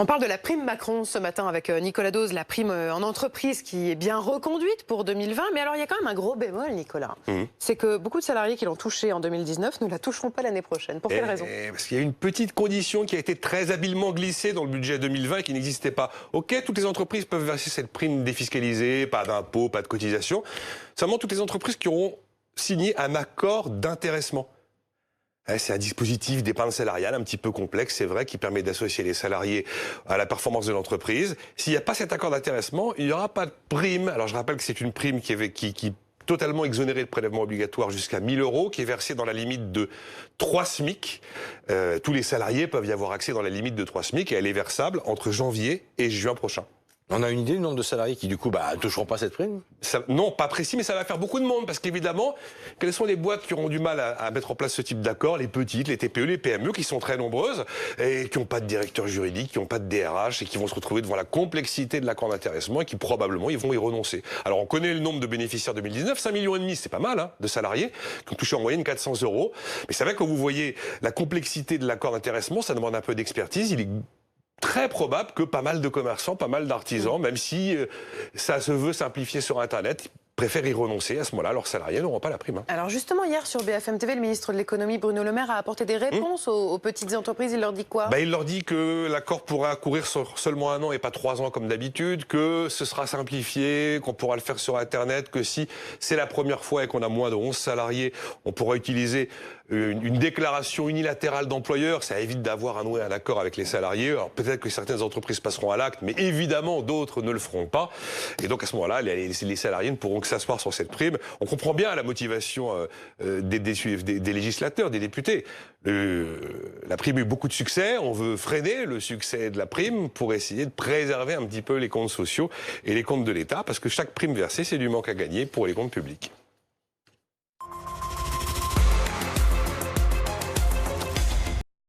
On parle de la prime Macron ce matin avec Nicolas Dose, la prime en entreprise qui est bien reconduite pour 2020. Mais alors, il y a quand même un gros bémol, Nicolas. C'est que beaucoup de salariés qui l'ont touchée en 2019 ne la toucheront pas l'année prochaine. Pour quelle raison? Parce qu'il y a une petite condition qui a été très habilement glissée dans le budget 2020 et qui n'existait pas. Ok, toutes les entreprises peuvent verser cette prime défiscalisée, pas d'impôts, pas de cotisation. Seulement toutes les entreprises qui auront signé un accord d'intéressement. C'est un dispositif d'épargne salariale un petit peu complexe, c'est vrai, qui permet d'associer les salariés à la performance de l'entreprise. S'il n'y a pas cet accord d'intéressement, il n'y aura pas de prime. Alors je rappelle que c'est une prime qui est totalement exonérée de prélèvement obligatoire jusqu'à 1 000 €, qui est versée dans la limite de 3 SMIC. Tous les salariés peuvent y avoir accès dans la limite de 3 SMIC et elle est versable entre janvier et juin prochain. On a une idée du nombre de salariés qui, du coup, ne toucheront pas cette prime? Non, pas précis, mais ça va faire beaucoup de monde. Parce qu'évidemment, quelles sont les boîtes qui auront du mal à mettre en place ce type d'accord? Les petites, les TPE, les PME, qui sont très nombreuses, et qui n'ont pas de directeur juridique, qui n'ont pas de DRH, et qui vont se retrouver devant la complexité de l'accord d'intéressement, et qui probablement ils vont y renoncer. Alors on connaît le nombre de bénéficiaires 2019, 5,5 millions, c'est pas mal, hein, de salariés, qui ont touché en moyenne 400 €. Mais c'est vrai que quand vous voyez la complexité de l'accord d'intéressement, ça demande un peu d'expertise. Il est très probable que pas mal de commerçants, pas mal d'artisans, même si ça se veut simplifier sur Internet, préfèrent y renoncer. À ce moment-là, leurs salariés n'auront pas la prime. Alors justement, hier sur BFM TV, le ministre de l'économie, Bruno Le Maire, a apporté des réponses aux petites entreprises. Il leur dit quoi? Il leur dit que l'accord pourra courir sur seulement 1 an et pas 3 ans comme d'habitude, que ce sera simplifié, qu'on pourra le faire sur Internet, que si c'est la première fois et qu'on a moins de 11 salariés, on pourra utiliser une déclaration unilatérale d'employeur. Ça évite d'avoir à nouer un accord avec les salariés. Alors peut-être que certaines entreprises passeront à l'acte, mais évidemment d'autres ne le feront pas. Et donc à ce moment-là, les salariés ne pourront que s'asseoir sur cette prime. On comprend bien la motivation des législateurs, des députés. La prime a eu beaucoup de succès. On veut freiner le succès de la prime pour essayer de préserver un petit peu les comptes sociaux et les comptes de l'État, parce que chaque prime versée, c'est du manque à gagner pour les comptes publics.